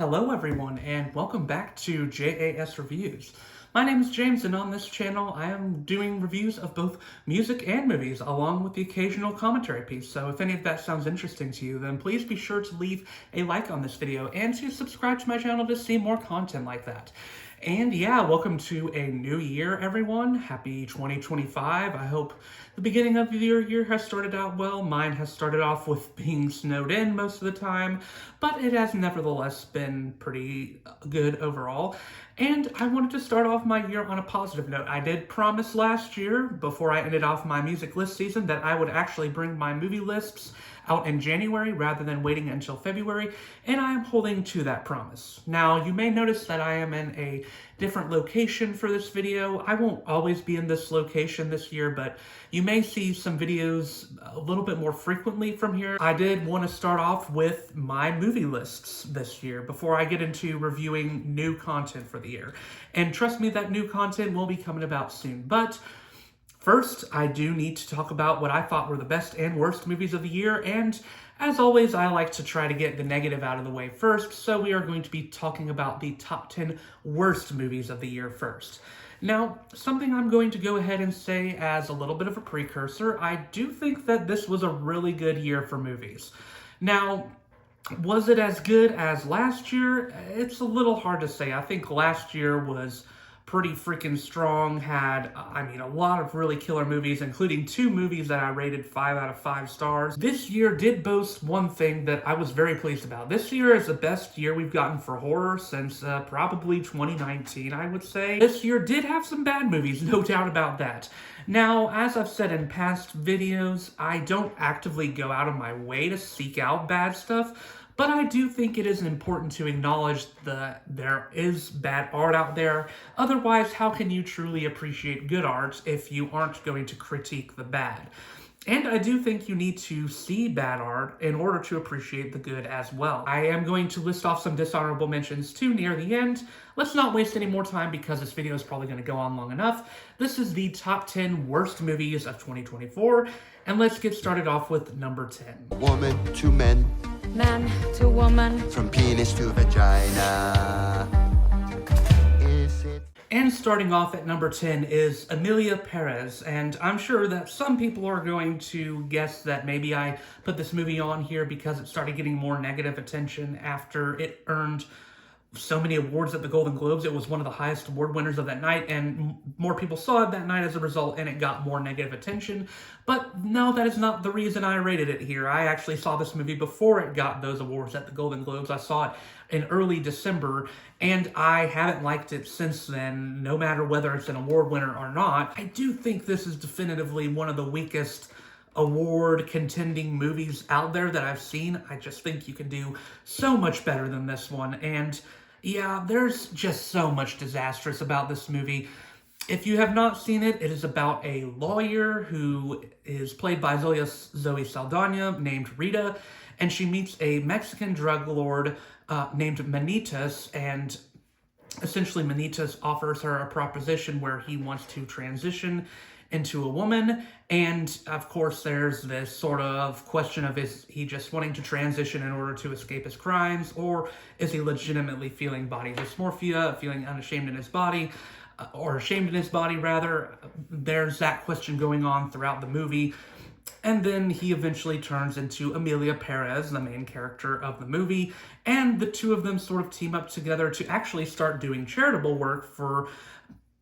Hello everyone, and welcome back to JAS Reviews. My name is James, and on this channel I am doing reviews of both music and movies, along with the occasional commentary piece. So if any of that sounds interesting to you, then please be sure to leave a like on this video and to subscribe to my channel to see more content like that. And yeah, welcome to a new year, everyone. Happy 2025. I hope the beginning of your year has started out well. Mine has started off with being snowed in most of the time, but it has nevertheless been pretty good overall. And I wanted to start off my year on a positive note. I did promise last year, before I ended off my music list season, that I would actually bring my movie lists out in January rather than waiting until February, and I am holding to that promise. Now, you may notice that I am in a different location for this video. I won't always be in this location this year, but you may see some videos a little bit more frequently from here. I did want to start off with my movie lists this year before I get into reviewing new content for the year. And trust me, that new content will be coming about soon. But first, I do need to talk about what I thought were the best and worst movies of the year, and as always, I like to try to get the negative out of the way first, so we are going to be talking about the top 10 worst movies of the year first. Now, something I'm going to go ahead and say as a little bit of a precursor, I do think that this was a really good year for movies. Now, was it as good as last year? It's a little hard to say. I think last year was pretty freaking strong, had, a lot of really killer movies, including 2 movies that I rated 5 out of 5 stars. This year did boast one thing that I was very pleased about. This year is the best year we've gotten for horror since probably 2019, I would say. This year did have some bad movies, no doubt about that. Now, as I've said in past videos, I don't actively go out of my way to seek out bad stuff, but I do think it is important to acknowledge that there is bad art out there. Otherwise, how can you truly appreciate good art if you aren't going to critique the bad? And I do think you need to see bad art in order to appreciate the good as well. I am going to list off some dishonorable mentions too near the end. Let's not waste any more time because this video is probably going to go on long enough. This is the top 10 worst movies of 2024, and let's get started off with number 10. Woman to men, Man to woman. from penis to vagina. Is it? And starting off at number 10 is Emilia Perez, and I'm sure that some people are going to guess that maybe I put this movie on here because it started getting more negative attention after it earned so many awards at the Golden Globes. It was one of the highest award winners of that night, and more people saw it that night as a result, and it got more negative attention. But no, that is not the reason I rated it here. I actually saw this movie before it got those awards at the Golden Globes. I saw it in early December, and I haven't liked it since then, no matter whether it's an award winner or not. I do think this is definitively one of the weakest award contending movies out there that I've seen. I just think you can do so much better than this one, and yeah, there's just so much disastrous about this movie. If you have not seen it, it is about a lawyer who is played by Zoe Saldana, named Rita, and she meets a Mexican drug lord named Manitas, and essentially Manitas offers her a proposition where he wants to transition into a woman, and of course there's this sort of question of, is he just wanting to transition in order to escape his crimes, or is he legitimately feeling body dysmorphia, feeling unashamed in his body, or ashamed in his body rather? There's that question going on throughout the movie. And then he eventually turns into Emilia Perez, the main character of the movie, and the two of them sort of team up together to actually start doing charitable work for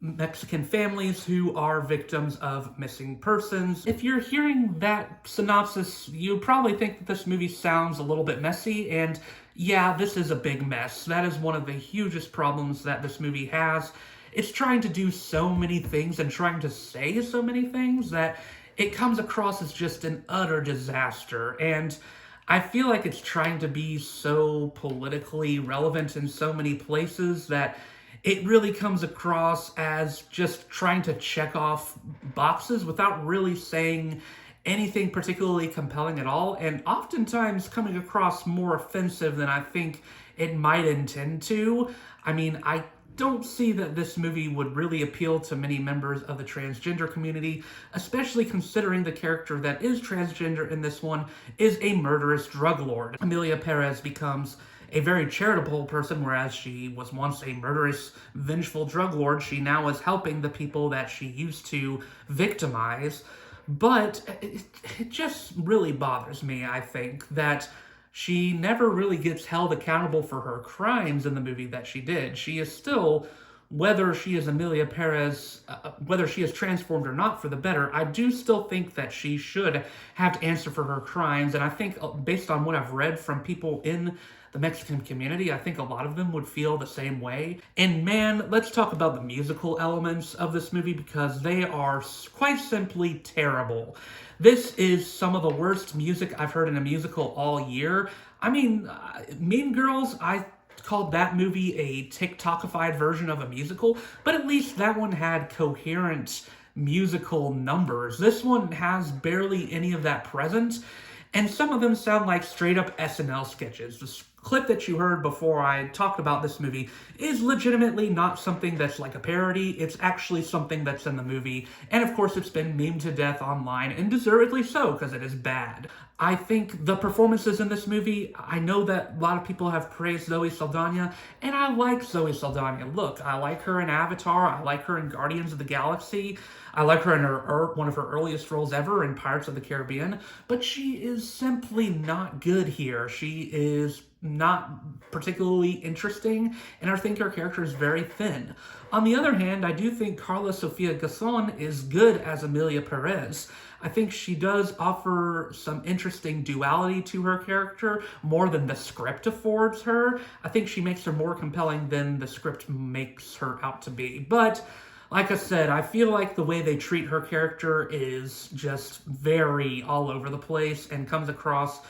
Mexican families who are victims of missing persons. If you're hearing that synopsis, you probably think that this movie sounds a little bit messy, and yeah, this is a big mess. That is one of the hugest problems that this movie has. It's trying to do so many things and trying to say so many things that it comes across as just an utter disaster, and I feel like it's trying to be so politically relevant in so many places that it really comes across as just trying to check off boxes without really saying anything particularly compelling at all, and oftentimes coming across more offensive than I think it might intend to. I don't see that this movie would really appeal to many members of the transgender community, especially considering the character that is transgender in this one is a murderous drug lord. Emilia Perez becomes a very charitable person, whereas she was once a murderous, vengeful drug lord. She now is helping the people that she used to victimize. But it just really bothers me, I think, that she never really gets held accountable for her crimes in the movie that she did. She is still, whether she is Emilia Perez, whether she is transformed or not for the better, I do still think that she should have to answer for her crimes. And I think, based on what I've read from people in the Mexican community, I think a lot of them would feel the same way. And man, let's talk about the musical elements of this movie, because they are quite simply terrible. This is some of the worst music I've heard in a musical all year. I mean, Mean Girls, I called that movie a TikTokified version of a musical, but at least that one had coherent musical numbers. This one has barely any of that present, and some of them sound like straight up SNL sketches. The clip that you heard before I talked about this movie is legitimately not something that's like a parody. It's actually something that's in the movie, and of course it's been memed to death online, and deservedly so, because it is bad. I think the performances in this movie, I know that a lot of people have praised Zoe Saldana, and I like Zoe Saldana. Look, I like her in Avatar, I like her in Guardians of the Galaxy, I like her in one of her earliest roles ever in Pirates of the Caribbean, but she is simply not good here. She is not particularly interesting, and I think her character is very thin. On the other hand, I do think Carla Sofia Gasson is good as Emilia Perez. I think she does offer some interesting duality to her character, more than the script affords her. I think she makes her more compelling than the script makes her out to be. But like I said, I feel like the way they treat her character is just very all over the place and comes across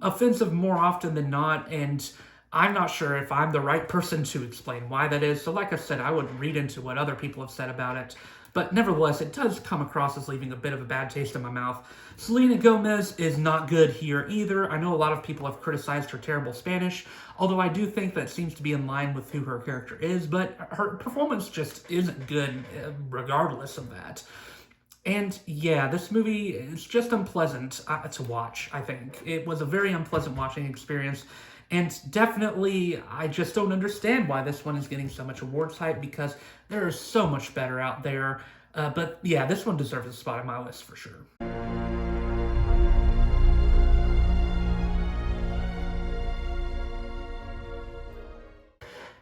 offensive more often than not, and I'm not sure if I'm the right person to explain why that is. So like I said, I would read into what other people have said about it. But nevertheless, it does come across as leaving a bit of a bad taste in my mouth. Selena Gomez is not good here either. I know a lot of people have criticized her terrible Spanish, although I do think that seems to be in line with who her character is, but her performance just isn't good regardless of that. And yeah, this movie is just unpleasant to watch, I think. It was a very unpleasant watching experience. And definitely, I just don't understand why this one is getting so much awards hype, because there is so much better out there. But yeah, this one deserves a spot on my list for sure.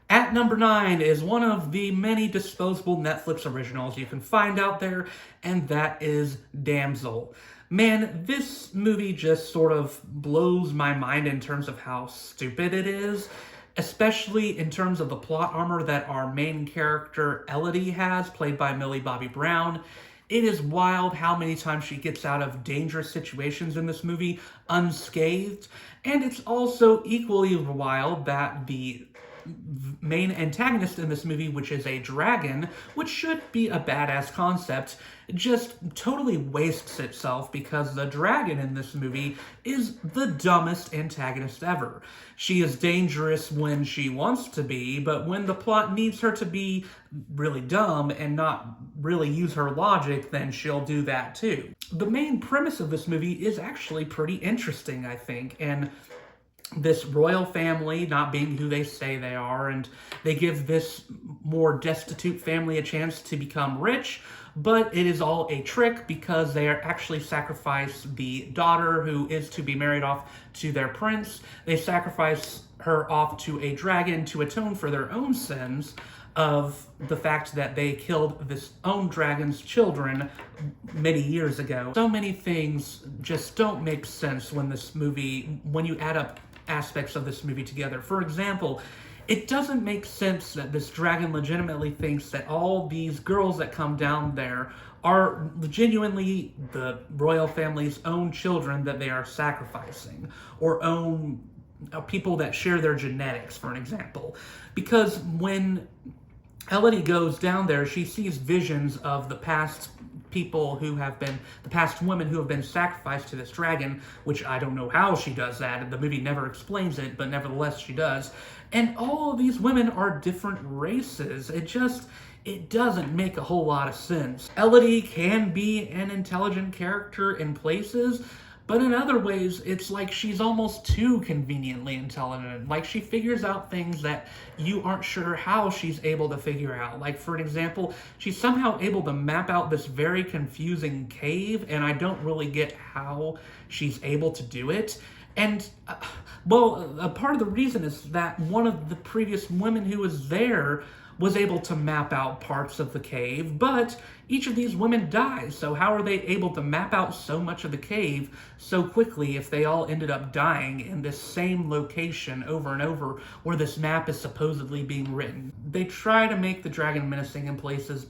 At number 9 is one of the many disposable Netflix originals you can find out there, and that is Damsel. Man, this movie just sort of blows my mind in terms of how stupid it is, especially in terms of the plot armor that our main character Elodie has, played by Millie Bobby Brown. It is wild how many times she gets out of dangerous situations in this movie unscathed, and it's also equally wild that the main antagonist in this movie, which is a dragon, which should be a badass concept, just totally wastes itself because the dragon in this movie is the dumbest antagonist ever. She is dangerous when she wants to be, but when the plot needs her to be really dumb and not really use her logic, then she'll do that too. The main premise of this movie is actually pretty interesting, I think, and this royal family not being who they say they are, and they give this more destitute family a chance to become rich, but it is all a trick because they are actually sacrifice the daughter who is to be married off to their prince. They sacrifice her off to a dragon to atone for their own sins of the fact that they killed this own dragon's children many years ago. So many things just don't make sense when you add up aspects of this movie together. For example, it doesn't make sense that this dragon legitimately thinks that all these girls that come down there are genuinely the royal family's own children that they are sacrificing, or own people that share their genetics, for an example. Because when Elodie goes down there, she sees visions of the past the past women who have been sacrificed to this dragon, which I don't know how she does that, and the movie never explains it, but nevertheless she does. And all of these women are different races. It doesn't make a whole lot of sense. Elodie can be an intelligent character in places, But in other ways, it's like she's almost too conveniently intelligent. Like she figures out things that you aren't sure how she's able to figure out. Like, for an example, she's somehow able to map out this very confusing cave, and I don't really get how she's able to do it. And, a part of the reason is that one of the previous women who was there was able to map out parts of the cave, but each of these women died, so how are they able to map out so much of the cave so quickly if they all ended up dying in this same location over and over where this map is supposedly being written? They try to make the dragon menacing in places,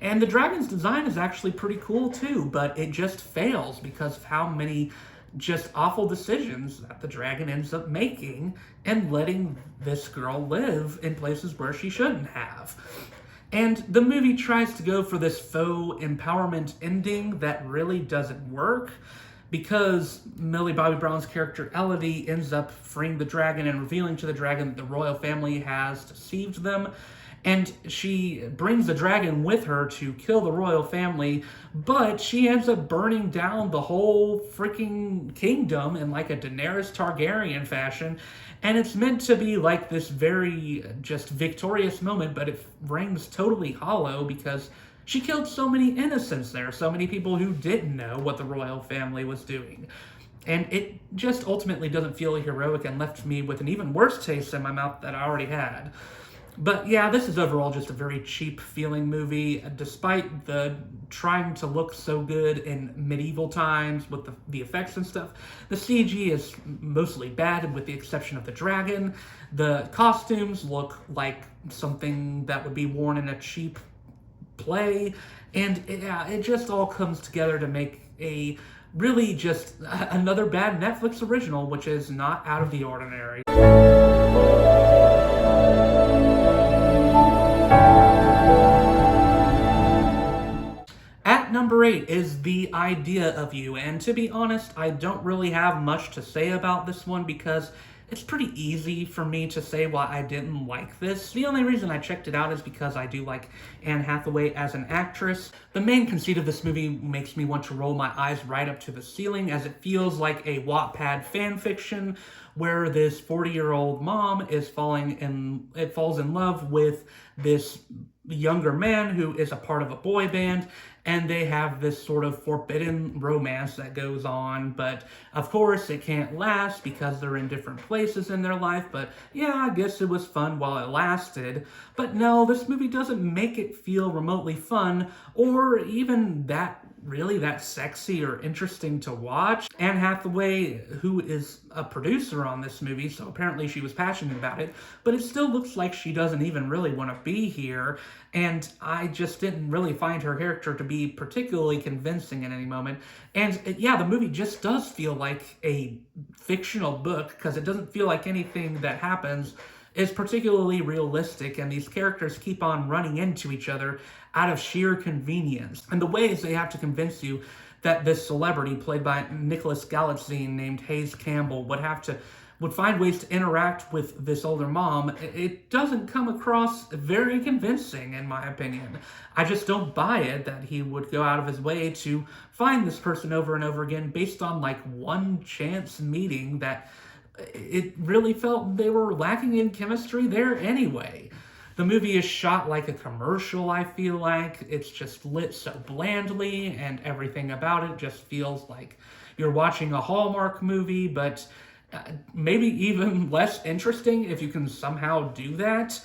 and the dragon's design is actually pretty cool too, but it just fails because of how many just awful decisions that the dragon ends up making and letting this girl live in places where she shouldn't have. And the movie tries to go for this faux empowerment ending that really doesn't work because Millie Bobby Brown's character Elodie ends up freeing the dragon and revealing to the dragon that the royal family has deceived them. And she brings the dragon with her to kill the royal family, but she ends up burning down the whole freaking kingdom in like a Daenerys Targaryen fashion. And it's meant to be like this very just victorious moment, but it rings totally hollow because she killed so many innocents there, so many people who didn't know what the royal family was doing. And it just ultimately doesn't feel heroic and left me with an even worse taste in my mouth that I already had. But yeah, this is overall just a very cheap feeling movie, despite the trying to look so good in medieval times with the effects and stuff. The CG is mostly bad, with the exception of the dragon. The costumes look like something that would be worn in a cheap play, and it just all comes together to make a really just another bad Netflix original, which is not out of the ordinary. At number 8 is The Idea of You, and to be honest, I don't really have much to say about this one because it's pretty easy for me to say why I didn't like this. The only reason I checked it out is because I do like Anne Hathaway as an actress. The main conceit of this movie makes me want to roll my eyes right up to the ceiling, as it feels like a Wattpad fan fiction where this 40-year-old mom falls in love with this younger man who is a part of a boy band, and they have this sort of forbidden romance that goes on, but of course it can't last because they're in different places in their life. But yeah, I guess it was fun while it lasted. But no, this movie doesn't make it feel remotely fun or even that sexy or interesting to watch. Anne Hathaway, who is a producer on this movie, so apparently she was passionate about it, but it still looks like she doesn't even really want to be here, and I just didn't really find her character to be particularly convincing in any moment. And the movie just does feel like a fictional book because it doesn't feel like anything that happens is particularly realistic, and these characters keep on running into each other out of sheer convenience. And the ways they have to convince you that this celebrity, played by Nicholas Galitzine, named Hayes Campbell, would find ways to interact with this older mom, it doesn't come across very convincing, in my opinion. I just don't buy it that he would go out of his way to find this person over and over again based on like one chance meeting that it really felt they were lacking in chemistry there anyway. The movie is shot like a commercial, I feel like. It's just lit so blandly, and everything about it just feels like you're watching a Hallmark movie, but maybe even less interesting if you can somehow do that.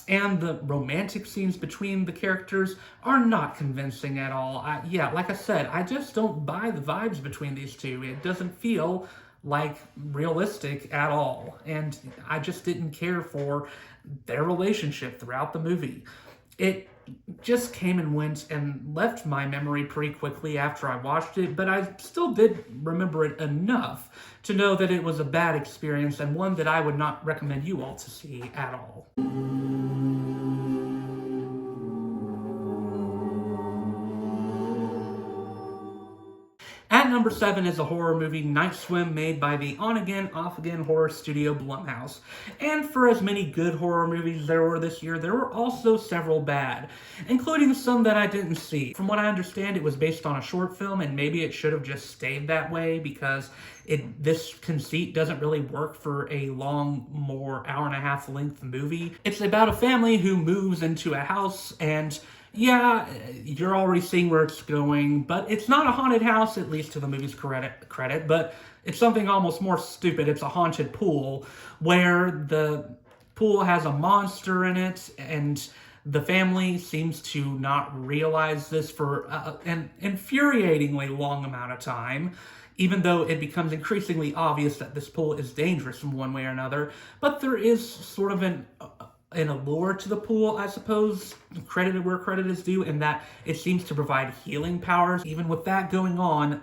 And the romantic scenes between the characters are not convincing at all. Like I said, I just don't buy the vibes between these two. It doesn't feel like realistic at all, and I just didn't care for their relationship throughout the movie. It just came and went and left my memory pretty quickly after I watched it, but I still did remember it enough to know that it was a bad experience and one that I would not recommend you all to see at all. At number 7 is a horror movie, Night Swim, made by the on-again, off-again horror studio Blumhouse. And for as many good horror movies there were this year, there were also several bad, including some that I didn't see. From what I understand, it was based on a short film, and maybe it should have just stayed that way because this conceit doesn't really work for a long, more hour-and-a-half length movie. It's about a family who moves into a house, and yeah, you're already seeing where it's going, but it's not a haunted house, at least to the movie's credit, but it's something almost more stupid. It's a haunted pool, where the pool has a monster in it, and the family seems to not realize this for an infuriatingly long amount of time, even though it becomes increasingly obvious that this pool is dangerous in one way or another. But there is sort of an allure to the pool, I suppose, credited where credit is due, in that it seems to provide healing powers. Even with that going on,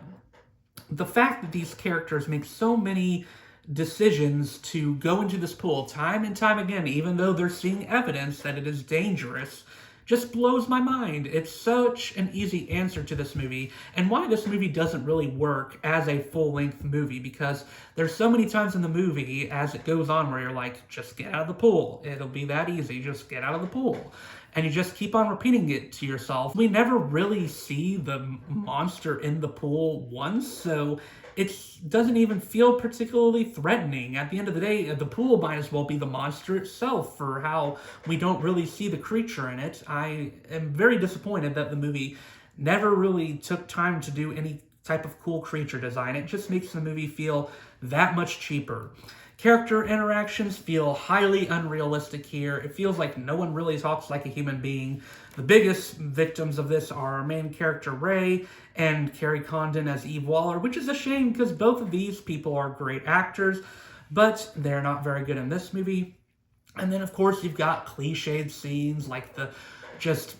the fact that these characters make so many decisions to go into this pool time and time again, even though they're seeing evidence that it is dangerous, just blows my mind. It's such an easy answer to this movie, and why this movie doesn't really work as a full-length movie, because there's so many times in the movie as it goes on where you're like, just get out of the pool. It'll be that easy. Just get out of the pool. And you just keep on repeating it to yourself. We never really see the monster in the pool once, so it doesn't even feel particularly threatening. At the end of the day, the pool might as well be the monster itself for how we don't really see the creature in it. I am very disappointed that the movie never really took time to do any type of cool creature design. It just makes the movie feel that much cheaper. Character interactions feel highly unrealistic here. It feels like no one really talks like a human being. The biggest victims of this are our main character Ray and Carrie Condon as Eve Waller, which is a shame because both of these people are great actors, but they're not very good in this movie. And then, of course, you've got cliched scenes like the just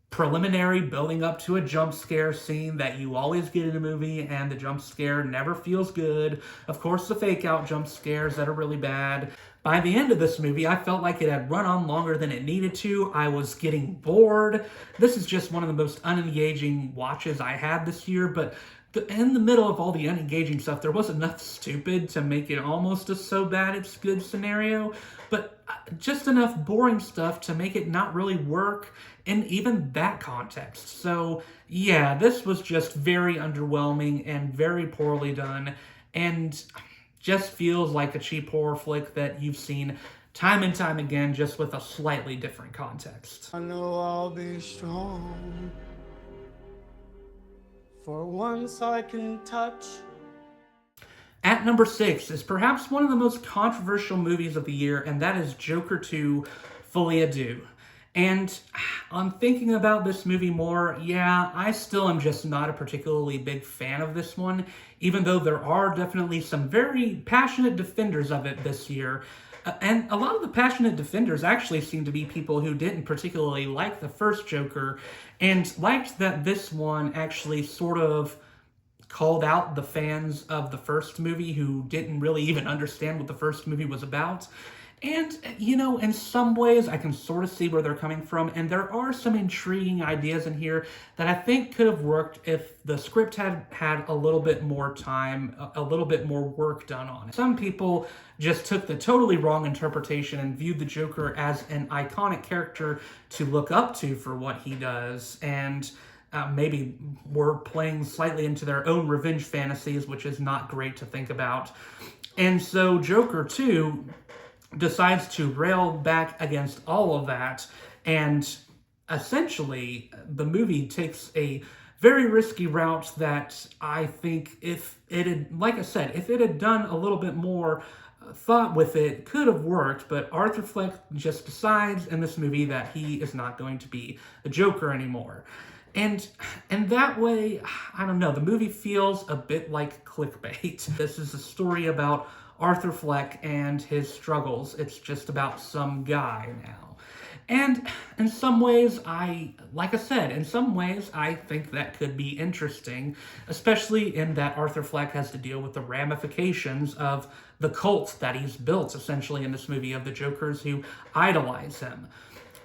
preliminary building up to a jump scare scene that you always get in a movie, and the jump scare never feels good. Of course, the fake out jump scares that are really bad. By the end of this movie, I felt like it had run on longer than it needed to. I was getting bored. This is just one of the most unengaging watches I had this year, but in the middle of all the unengaging stuff, there was enough stupid to make it almost a so bad it's good scenario, but just enough boring stuff to make it not really work in even that context. So yeah, this was just very underwhelming and very poorly done, and just feels like a cheap horror flick that you've seen time and time again, just with a slightly different context. I know I'll be strong, for once I can touch. At number 6 is perhaps one of the most controversial movies of the year, and that is Joker 2, Fully Ado. And I'm thinking about this movie more. Yeah, I still am just not a particularly big fan of this one, even though there are definitely some very passionate defenders of it this year. And a lot of the passionate defenders actually seem to be people who didn't particularly like the first Joker, and liked that this one actually sort of called out the fans of the first movie who didn't really even understand what the first movie was about. And, you know, in some ways, I can sort of see where they're coming from, and there are some intriguing ideas in here that I think could have worked if the script had had a little bit more time, a little bit more work done on it. Some people just took the totally wrong interpretation and viewed the Joker as an iconic character to look up to for what he does, and maybe were playing slightly into their own revenge fantasies, which is not great to think about. And so Joker 2 decides to rail back against all of that, and essentially the movie takes a very risky route that I think if it had, like I said, if it had done a little bit more thought with it, could have worked, but Arthur Fleck just decides in this movie that he is not going to be the Joker anymore. And in that way, I don't know, the movie feels a bit like clickbait. This is a story about Arthur Fleck and his struggles. It's just about some guy now. And in some ways, like I said, in some ways, I think that could be interesting, especially in that Arthur Fleck has to deal with the ramifications of the cult that he's built, essentially, in this movie, of the Jokers who idolize him.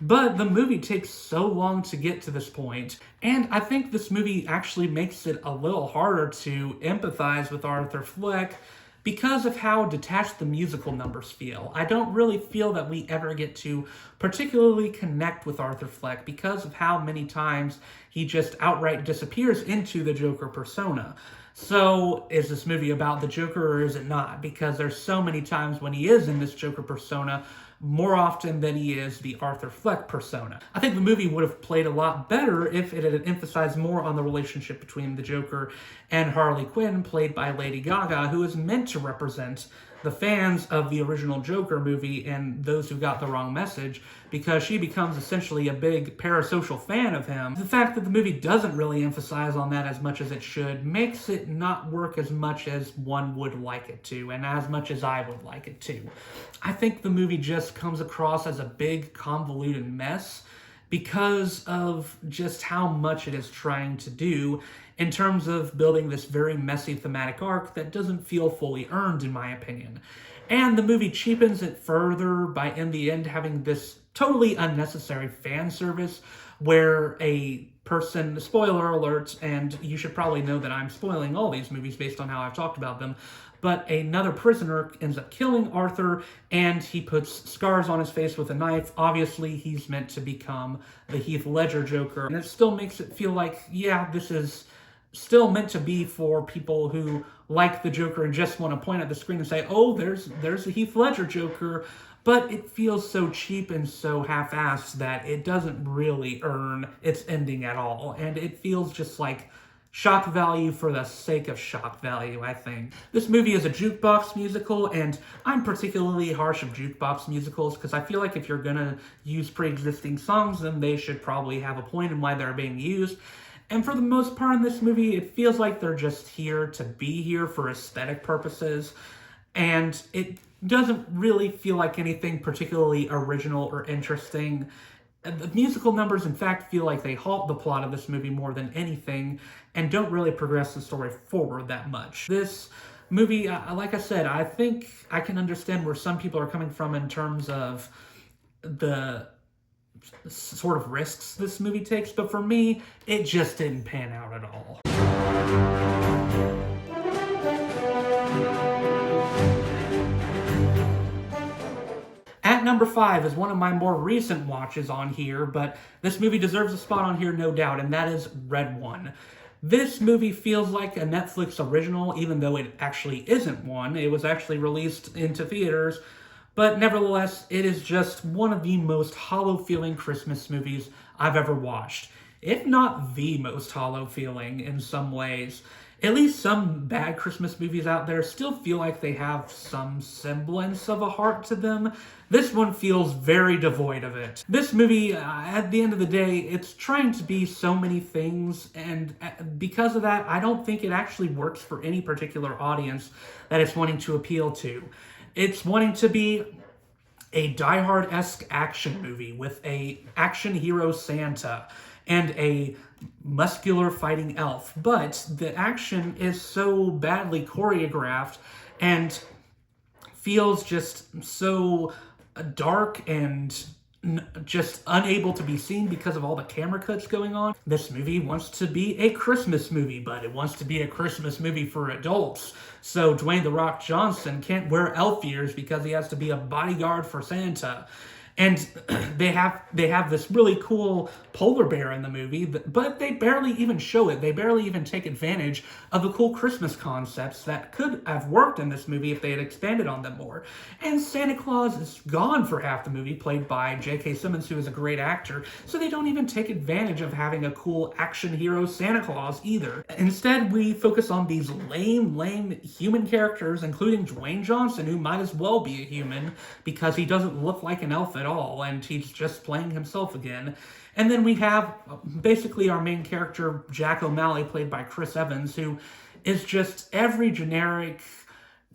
But the movie takes so long to get to this point, and I think this movie actually makes it a little harder to empathize with Arthur Fleck because of how detached the musical numbers feel. I don't really feel that we ever get to particularly connect with Arthur Fleck because of how many times he just outright disappears into the Joker persona. So, is this movie about the Joker or is it not? Because there's so many times when he is in this Joker persona, more often than he is the Arthur Fleck persona. I think the movie would have played a lot better if it had emphasized more on the relationship between the Joker and Harley Quinn, played by Lady Gaga, who is meant to represent the fans of the original Joker movie and those who got the wrong message, because she becomes essentially a big parasocial fan of him. The fact that the movie doesn't really emphasize on that as much as it should makes it not work as much as one would like it to, and as much as I would like it to. I think the movie just comes across as a big, convoluted mess because of just how much it is trying to do in terms of building this very messy thematic arc that doesn't feel fully earned, in my opinion. And the movie cheapens it further by, in the end, having this totally unnecessary fan service where a person, spoiler alert, and you should probably know that I'm spoiling all these movies based on how I've talked about them, but another prisoner ends up killing Arthur, and he puts scars on his face with a knife. Obviously, he's meant to become the Heath Ledger Joker, and it still makes it feel like, yeah, this is still meant to be for people who like the Joker and just want to point at the screen and say, oh, there's the Heath Ledger Joker, but it feels so cheap and so half-assed that it doesn't really earn its ending at all, and it feels just like shock value for the sake of shock value, I think. This movie is a jukebox musical, and I'm particularly harsh of jukebox musicals because I feel like if you're gonna use pre-existing songs, then they should probably have a point in why they're being used. And for the most part in this movie, it feels like they're just here to be here for aesthetic purposes, and it doesn't really feel like anything particularly original or interesting. The musical numbers, in fact, feel like they halt the plot of this movie more than anything and don't really progress the story forward that much. This movie, like I said, I think I can understand where some people are coming from in terms of the sort of risks this movie takes, but for me, it just didn't pan out at all. At number 5 is one of my more recent watches on here, but this movie deserves a spot on here, no doubt, and that is Red One. This movie feels like a Netflix original, even though it actually isn't one. It was actually released into theaters, but nevertheless, it is just one of the most hollow-feeling Christmas movies I've ever watched. If not the most hollow-feeling in some ways. At least some bad Christmas movies out there still feel like they have some semblance of a heart to them. This one feels very devoid of it. This movie, at the end of the day, it's trying to be so many things, and because of that, I don't think it actually works for any particular audience that it's wanting to appeal to. It's wanting to be a Die Hard-esque action movie with a action hero Santa and a muscular fighting elf, but the action is so badly choreographed and feels just so dark and just unable to be seen because of all the camera cuts going on. This movie wants to be a Christmas movie, but it wants to be a Christmas movie for adults. So Dwayne "The Rock" Johnson can't wear elf ears because he has to be a bodyguard for Santa. And they have this really cool polar bear in the movie, but they barely even show it. They barely even take advantage of the cool Christmas concepts that could have worked in this movie if they had expanded on them more. And Santa Claus is gone for half the movie, played by J.K. Simmons, who is a great actor, so they don't even take advantage of having a cool action hero Santa Claus either. Instead, we focus on these lame human characters, including Dwayne Johnson, who might as well be a human because he doesn't look like an elf at all, and he's just playing himself again. And then we have basically our main character, Jack O'Malley, played by Chris Evans, who is just every generic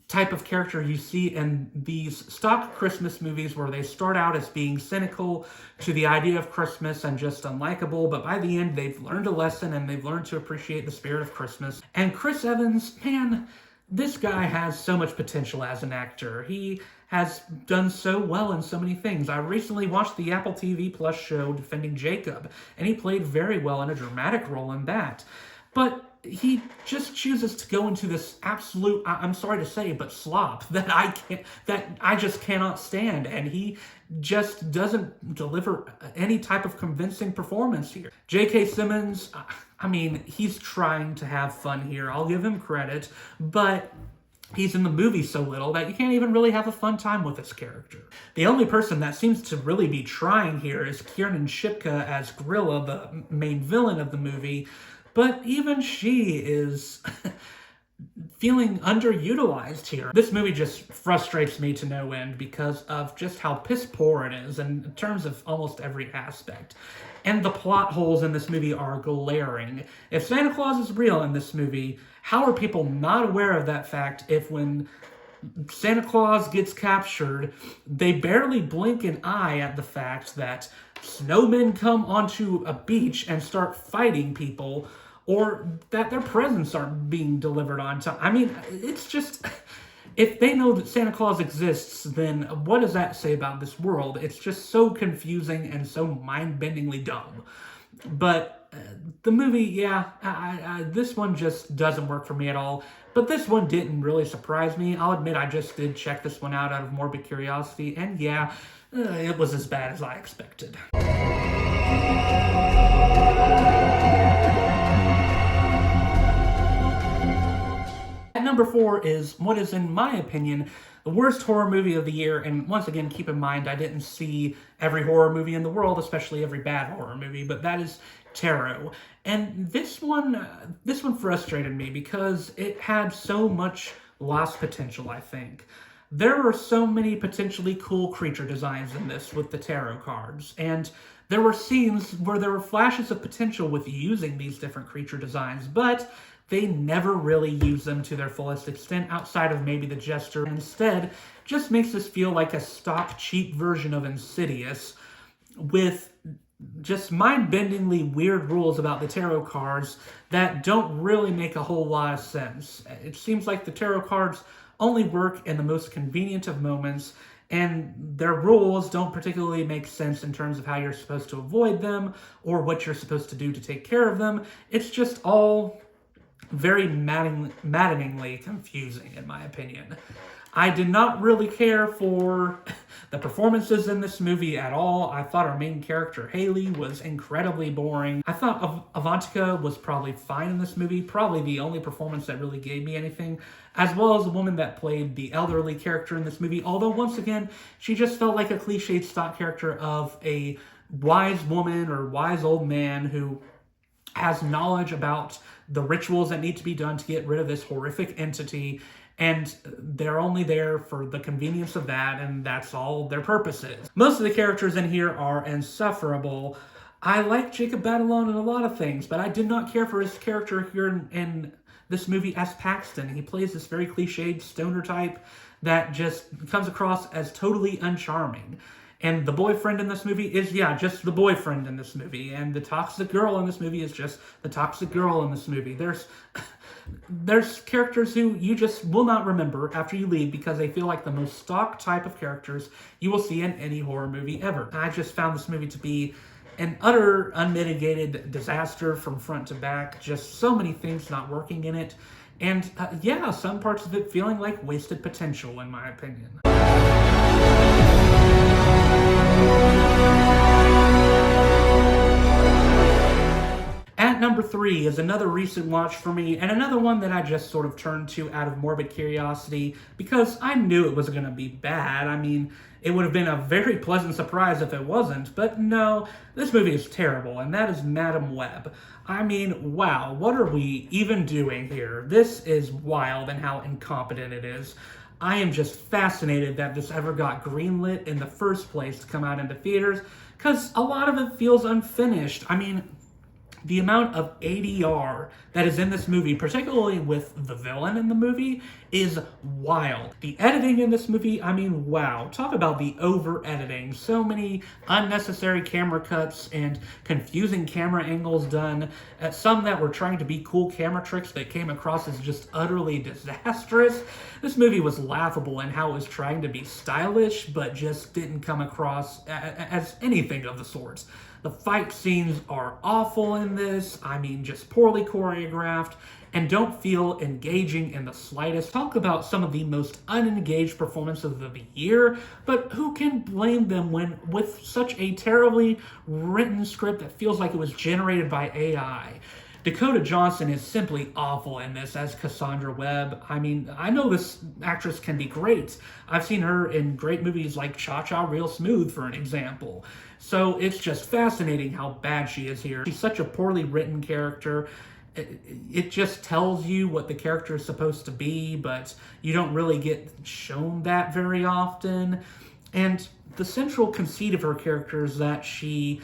type of character you see in these stock Christmas movies where they start out as being cynical to the idea of Christmas and just unlikable, but by the end they've learned a lesson and they've learned to appreciate the spirit of Christmas. And Chris Evans, man, this guy has so much potential as an actor. He has done so well in so many things. I recently watched the Apple TV Plus show Defending Jacob, and he played very well in a dramatic role in that. But he just chooses to go into this absolute, I'm sorry to say, but slop that I just cannot stand, and he just doesn't deliver any type of convincing performance here. J.K. Simmons, I mean, he's trying to have fun here. I'll give him credit, but he's in the movie so little that you can't even really have a fun time with this character. The only person that seems to really be trying here is Kiernan Shipka as Gorilla, the main villain of the movie, but even she is feeling underutilized here. This movie just frustrates me to no end because of just how piss poor it is in terms of almost every aspect. And the plot holes in this movie are glaring. If Santa Claus is real in this movie, how are people not aware of that fact if when Santa Claus gets captured, they barely blink an eye at the fact that snowmen come onto a beach and start fighting people, or that their presents aren't being delivered on time. I mean, it's just, if they know that Santa Claus exists, then what does that say about this world? It's just so confusing and so mind-bendingly dumb. But the movie, yeah, this one just doesn't work for me at all. But this one didn't really surprise me. I'll admit I just did check this one out of morbid curiosity, and yeah, it was as bad as I expected. At number 4 is what is, in my opinion, the worst horror movie of the year, and once again, keep in mind, I didn't see every horror movie in the world, especially every bad horror movie, but that is Tarot. And this one frustrated me because it had so much lost potential, I think. There were so many potentially cool creature designs in this with the tarot cards, and there were scenes where there were flashes of potential with using these different creature designs, but they never really use them to their fullest extent outside of maybe the Jester. Instead, just makes this feel like a stock cheap version of Insidious with just mind-bendingly weird rules about the tarot cards that don't really make a whole lot of sense. It seems like the tarot cards only work in the most convenient of moments, and their rules don't particularly make sense in terms of how you're supposed to avoid them or what you're supposed to do to take care of them. It's just all very maddeningly confusing, in my opinion. I did not really care for the performances in this movie at all. I thought our main character, Haley, was incredibly boring. I thought Avantika was probably fine in this movie, probably the only performance that really gave me anything, as well as the woman that played the elderly character in this movie, although once again, she just felt like a cliched stock character of a wise woman or wise old man who has knowledge about the rituals that need to be done to get rid of this horrific entity, and they're only there for the convenience of that, and that's all their purpose is. Most of the characters in here are insufferable. I like Jacob Batalon in a lot of things, but I did not care for his character here in this movie as Paxton. He plays this very cliched stoner type that just comes across as totally uncharming. And the boyfriend in this movie is, yeah, just the boyfriend in this movie. And the toxic girl in this movie is just the toxic girl in this movie. There's characters who you just will not remember after you leave because they feel like the most stock type of characters you will see in any horror movie ever. I just found this movie to be an utter unmitigated disaster from front to back. Just so many things not working in it. And yeah, some parts of it feeling like wasted potential, in my opinion. At number 3 is another recent watch for me, and another one that I just sort of turned to out of morbid curiosity because I knew it was going to be bad. I mean, it would have been a very pleasant surprise if it wasn't, but no, this movie is terrible, and that is Madam Web. I mean, wow, what are we even doing here? This is wild and how incompetent it is. I am just fascinated that this ever got greenlit in the first place to come out into theaters, because a lot of it feels unfinished. I mean, The amount of ADR that is in this movie, particularly with the villain in the movie, is wild. The editing in this movie, I mean, wow. Talk about the over-editing. So many unnecessary camera cuts and confusing camera angles done. Some that were trying to be cool camera tricks that came across as just utterly disastrous. This movie was laughable in how it was trying to be stylish, but just didn't come across as anything of the sorts. The fight scenes are awful in this, I mean, just poorly choreographed, and don't feel engaging in the slightest. Talk about some of the most unengaged performances of the year, but who can blame them when with such a terribly written script that feels like it was generated by AI? Dakota Johnson is simply awful in this as Cassandra Webb. I mean, I know this actress can be great. I've seen her in great movies like Cha-Cha Real Smooth, for an example. So it's just fascinating how bad she is here. She's such a poorly written character. It just tells you what the character is supposed to be, but you don't really get shown that very often. And the central conceit of her character is that she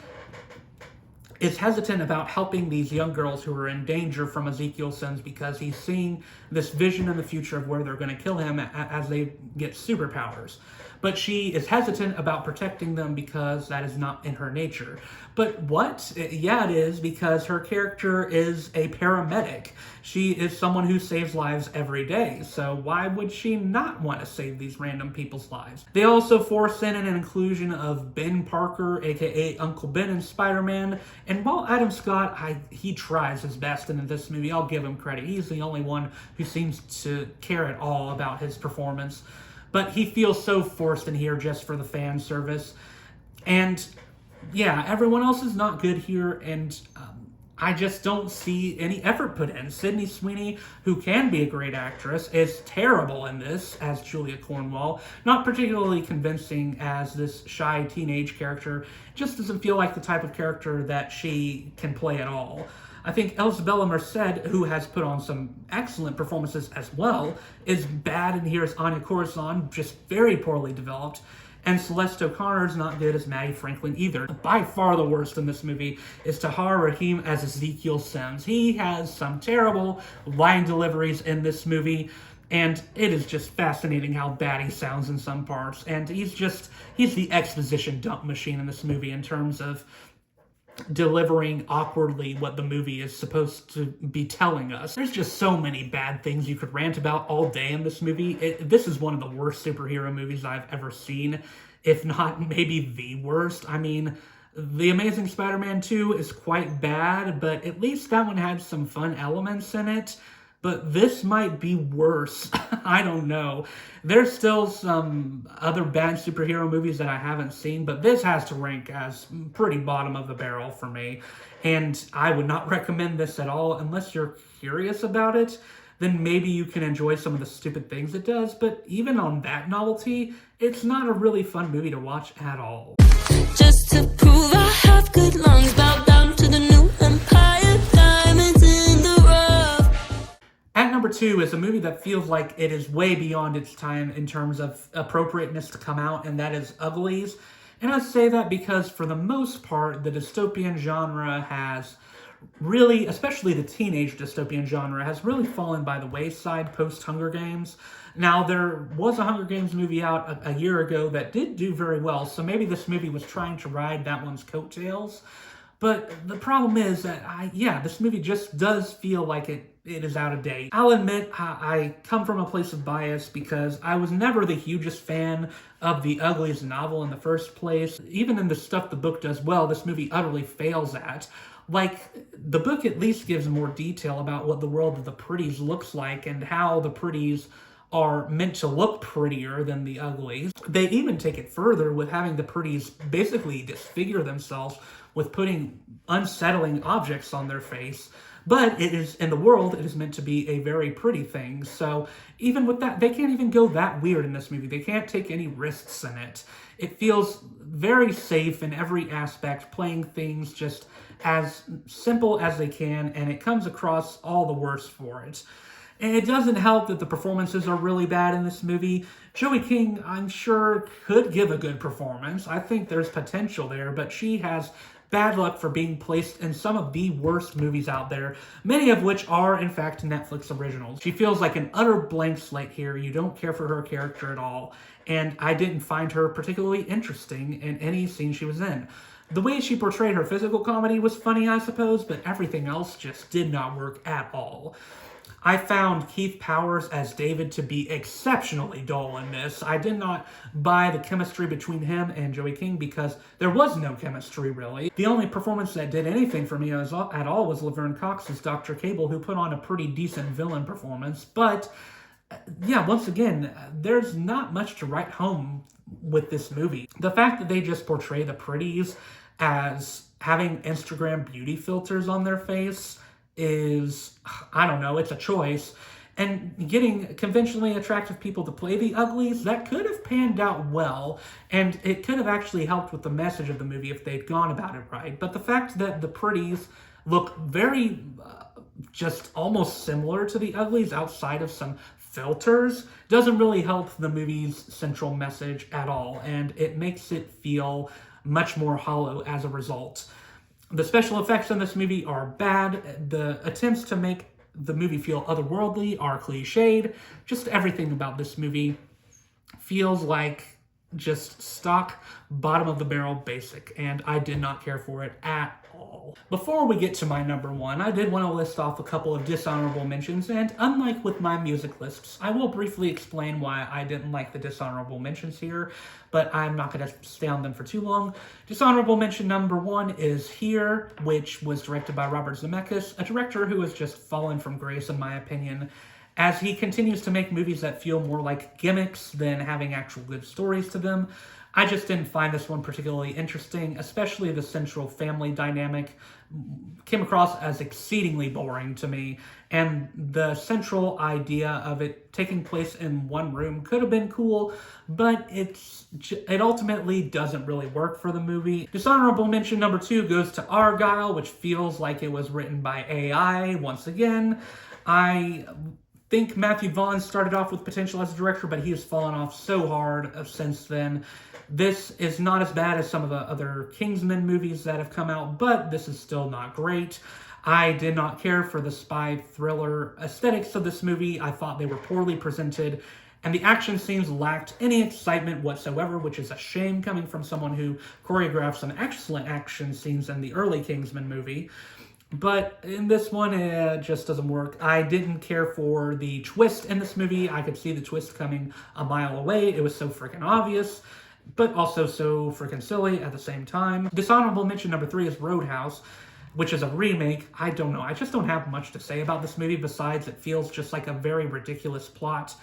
is hesitant about helping these young girls who are in danger from Ezekiel's sins because he's seeing this vision in the future of where they're going to kill him as they get superpowers. But she is hesitant about protecting them because that is not in her nature. But what? Yeah, it is, because her character is a paramedic. She is someone who saves lives every day, so why would she not want to save these random people's lives? They also force in an inclusion of Ben Parker, aka Uncle Ben in Spider-Man, and while Adam Scott, he tries his best in this movie, I'll give him credit. He's the only one who seems to care at all about his performance. But he feels so forced in here just for the fan service. And yeah, everyone else is not good here, and I just don't see any effort put in. Sydney Sweeney, who can be a great actress, is terrible in this as Julia Cornwall. Not particularly convincing as this shy teenage character. Just doesn't feel like the type of character that she can play at all. I think Elzabella Merced, who has put on some excellent performances as well, is bad in here as Anya Corazon, just very poorly developed. And Celeste O'Connor is not good as Maddie Franklin either. By far the worst in this movie is Tahar Rahim as Ezekiel Sims. He has some terrible line deliveries in this movie, and it is just fascinating how bad he sounds in some parts. And he's the exposition dump machine in this movie in terms of delivering awkwardly what the movie is supposed to be telling us. There's just so many bad things you could rant about all day in this movie. This is one of the worst superhero movies I've ever seen, if not maybe the worst. I mean, The Amazing Spider-Man 2 is quite bad, but at least that one had some fun elements in it. But this might be worse. I don't know. There's still some other bad superhero movies that I haven't seen, but this has to rank as pretty bottom of the barrel for me. And I would not recommend this at all unless you're curious about it. Then maybe you can enjoy some of the stupid things it does. But even on that novelty, it's not a really fun movie to watch at all. Just to prove I have good lungs, bow down to the new empire, diamonds in the rough. At number 2 is a movie that feels like it is way beyond its time in terms of appropriateness to come out, and that is Uglies. And I say that because for the most part, the dystopian genre has really, especially the teenage dystopian genre, has really fallen by the wayside post-Hunger Games. Now, there was a Hunger Games movie out a year ago that did do very well, so maybe this movie was trying to ride that one's coattails. But the problem is that, this movie just does feel like it is out of date. I'll admit I come from a place of bias because I was never the hugest fan of the Uglies novel in the first place. Even in the stuff the book does well, this movie utterly fails at. Like, the book at least gives more detail about what the world of the Pretties looks like and how the Pretties are meant to look prettier than the Uglies. They even take it further with having the Pretties basically disfigure themselves with putting unsettling objects on their face. But it is, in the world, it is meant to be a very pretty thing. So even with that, they can't even go that weird in this movie. They can't take any risks in it. It feels very safe in every aspect, playing things just as simple as they can, and it comes across all the worse for it. And it doesn't help that the performances are really bad in this movie. Joey King, I'm sure, could give a good performance. I think there's potential there, but she has bad luck for being placed in some of the worst movies out there, many of which are, in fact, Netflix originals. She feels like an utter blank slate here. You don't care for her character at all, and I didn't find her particularly interesting in any scene she was in. The way she portrayed her physical comedy was funny, I suppose, but everything else just did not work at all. I found Keith Powers as David to be exceptionally dull in this. I did not buy the chemistry between him and Joey King because there was no chemistry, really. The only performance that did anything for me at all was Laverne Cox's Dr. Cable, who put on a pretty decent villain performance. But, yeah, once again, there's not much to write home with this movie. The fact that they just portray the pretties as having Instagram beauty filters on their face is, I don't know, it's a choice. And getting conventionally attractive people to play the uglies, that could have panned out well, and it could have actually helped with the message of the movie if they'd gone about it right. But the fact that the pretties look very, just almost similar to the uglies outside of some filters doesn't really help the movie's central message at all, and it makes it feel much more hollow as a result. The special effects in this movie are bad. The attempts to make the movie feel otherworldly are cliched. Just everything about this movie feels like just stock, bottom of the barrel basic, and I did not care for it at all. Before we get to my number one, I did want to list off a couple of dishonorable mentions, and unlike with my music lists, I will briefly explain why I didn't like the dishonorable mentions here, but I'm not going to stay on them for too long. Dishonorable mention number one is Here, which was directed by Robert Zemeckis, a director who has just fallen from grace in my opinion, as he continues to make movies that feel more like gimmicks than having actual good stories to them. I just didn't find this one particularly interesting, especially the central family dynamic came across as exceedingly boring to me, and the central idea of it taking place in one room could have been cool, but it ultimately doesn't really work for the movie. Dishonorable mention number two goes to Argyle, which feels like it was written by AI once again. I think Matthew Vaughn started off with potential as a director, but he has fallen off so hard since then. This is not as bad as some of the other Kingsman movies that have come out, but this is still not great. I did not care for the spy thriller aesthetics of this movie. I thought they were poorly presented, and the action scenes lacked any excitement whatsoever, which is a shame coming from someone who choreographed some excellent action scenes in the early Kingsman movie. But in this one, it just doesn't work. I didn't care for the twist in this movie. I could see the twist coming a mile away. It was so freaking obvious, but also so freaking silly at the same time. Dishonorable mention number three is Roadhouse, which is a remake. I don't know. I just don't have much to say about this movie besides it feels just like a very ridiculous plot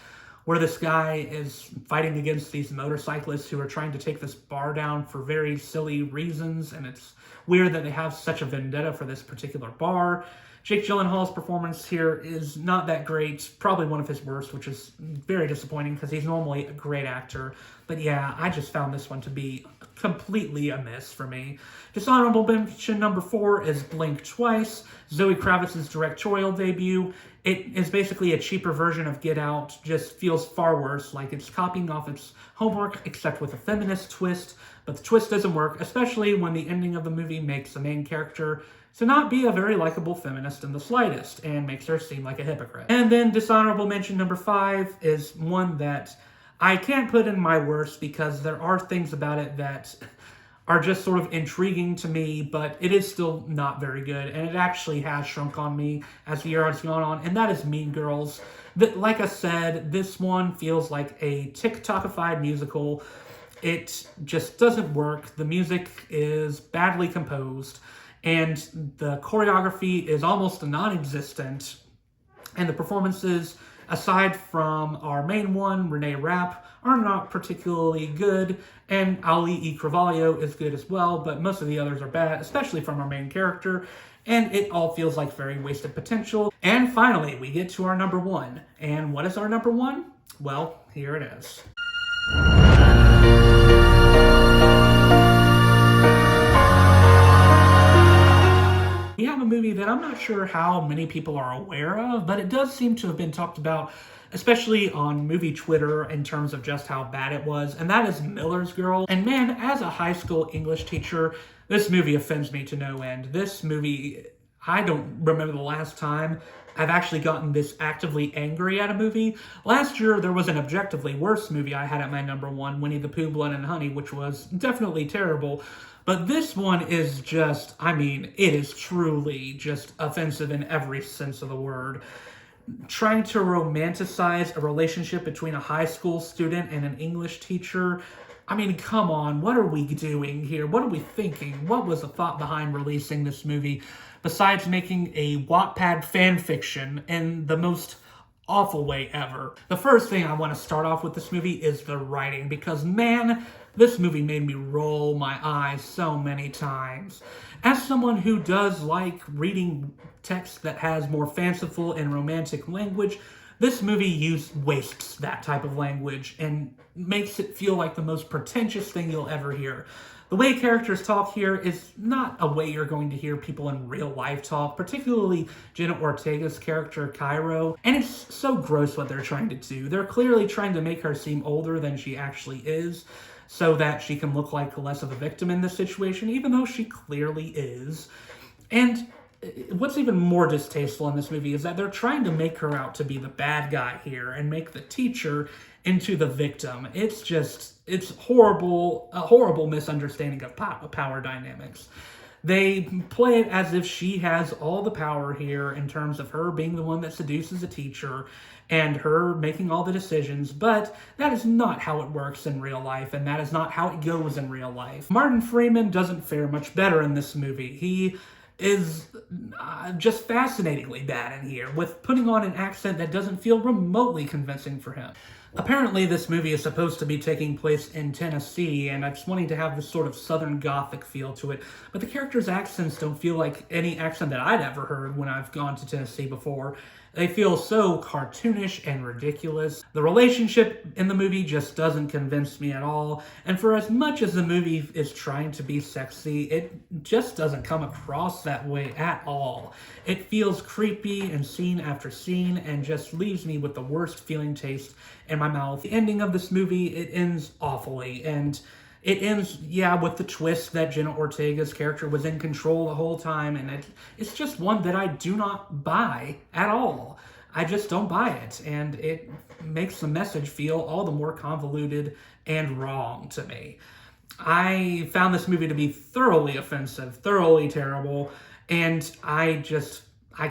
where this guy is fighting against these motorcyclists who are trying to take this bar down for very silly reasons, and it's weird that they have such a vendetta for this particular bar. Jake Gyllenhaal's performance here is not that great, probably one of his worst, which is very disappointing because he's normally a great actor. But yeah, I just found this one to be completely a miss for me. Dishonorable mention number four is Blink Twice, Zoe Kravitz's directorial debut. It is basically a cheaper version of Get Out, just feels far worse, like it's copying off its homework except with a feminist twist, but the twist doesn't work, especially when the ending of the movie makes the main character to not be a very likable feminist in the slightest, and makes her seem like a hypocrite. And then dishonorable mention number five is one that I can't put in my worst because there are things about it that are just sort of intriguing to me, but it is still not very good, and it actually has shrunk on me as the year has gone on, and that is Mean Girls. Like I said, this one feels like a TikTokified musical. It just doesn't work. The music is badly composed, and the choreography is almost non-existent, and the performances, aside from our main one, Renee Rapp, are not particularly good, and Ali E. Carvalho is good as well, but most of the others are bad, especially from our main character, and it all feels like very wasted potential. And finally, we get to our number one. And what is our number one? Well, here it is. We have a movie that I'm I'm not sure how many people are aware of, but it does seem to have been talked about, especially on movie Twitter, in terms of just how bad it was, and that is Miller's Girl. And man, as a high school English teacher, this movie offends me to no end. This movie, I don't remember the last time I've actually gotten this actively angry at a movie. Last year, there was an objectively worse movie I had at my number one, Winnie the Pooh, Blood and Honey, which was definitely terrible. But this one is just, I mean, it is truly just offensive in every sense of the word. Trying to romanticize a relationship between a high school student and an English teacher. I mean, come on, what are we doing here? What are we thinking? What was the thought behind releasing this movie besides making a Wattpad fan fiction in the most awful way ever? The first thing I want to start off with this movie is the writing, because man, this movie made me roll my eyes so many times. As someone who does like reading text that has more fanciful and romantic language, this movie wastes that type of language and makes it feel like the most pretentious thing you'll ever hear. The way characters talk here is not a way you're going to hear people in real life talk, particularly Jenna Ortega's character, Cairo. And it's so gross what they're trying to do. They're clearly trying to make her seem older than she actually is, so that she can look like less of a victim in this situation, even though she clearly is. And what's even more distasteful in this movie is that they're trying to make her out to be the bad guy here and make the teacher into the victim. It's horrible, a horrible misunderstanding of power dynamics. They play it as if she has all the power here in terms of her being the one that seduces a teacher and her making all the decisions, but that is not how it works in real life, and that is not how it goes in real life. Martin Freeman doesn't fare much better in this movie. He is just fascinatingly bad in here, with putting on an accent that doesn't feel remotely convincing for him. Apparently, this movie is supposed to be taking place in Tennessee, and it's wanting to have this sort of Southern Gothic feel to it, but the characters' accents don't feel like any accent that I'd ever heard when I've gone to Tennessee before. They feel so cartoonish and ridiculous. The relationship in the movie just doesn't convince me at all, and for as much as the movie is trying to be sexy, it just doesn't come across that way at all. It feels creepy in scene after scene and just leaves me with the worst feeling taste in my mouth. The ending of this movie, it ends awfully, and it ends, with the twist that Jenna Ortega's character was in control the whole time, and it's just one that I do not buy at all. I just don't buy it, and it makes the message feel all the more convoluted and wrong to me. I found this movie to be thoroughly offensive, thoroughly terrible, and I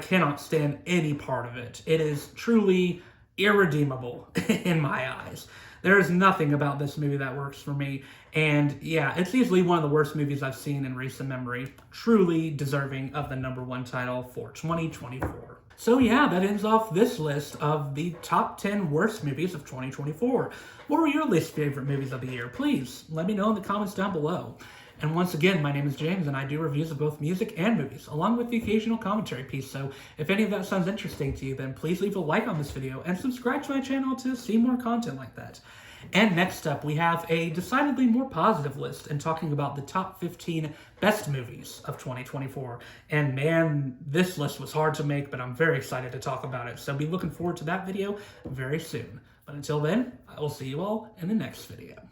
cannot stand any part of it. It is truly irredeemable in my eyes. There is nothing about this movie that works for me, and it's easily one of the worst movies I've seen in recent memory, truly deserving of the number one title for 2024. So that ends off this list of the top 10 worst movies of 2024. What were your least favorite movies of the year? Please let me know in the comments down below. And once again, my name is James, and I do reviews of both music and movies, along with the occasional commentary piece. So if any of that sounds interesting to you, then please leave a like on this video and subscribe to my channel to see more content like that. And next up, we have a decidedly more positive list and talking about the top 15 best movies of 2024. And man, this list was hard to make, but I'm very excited to talk about it. So be looking forward to that video very soon. But until then, I will see you all in the next video.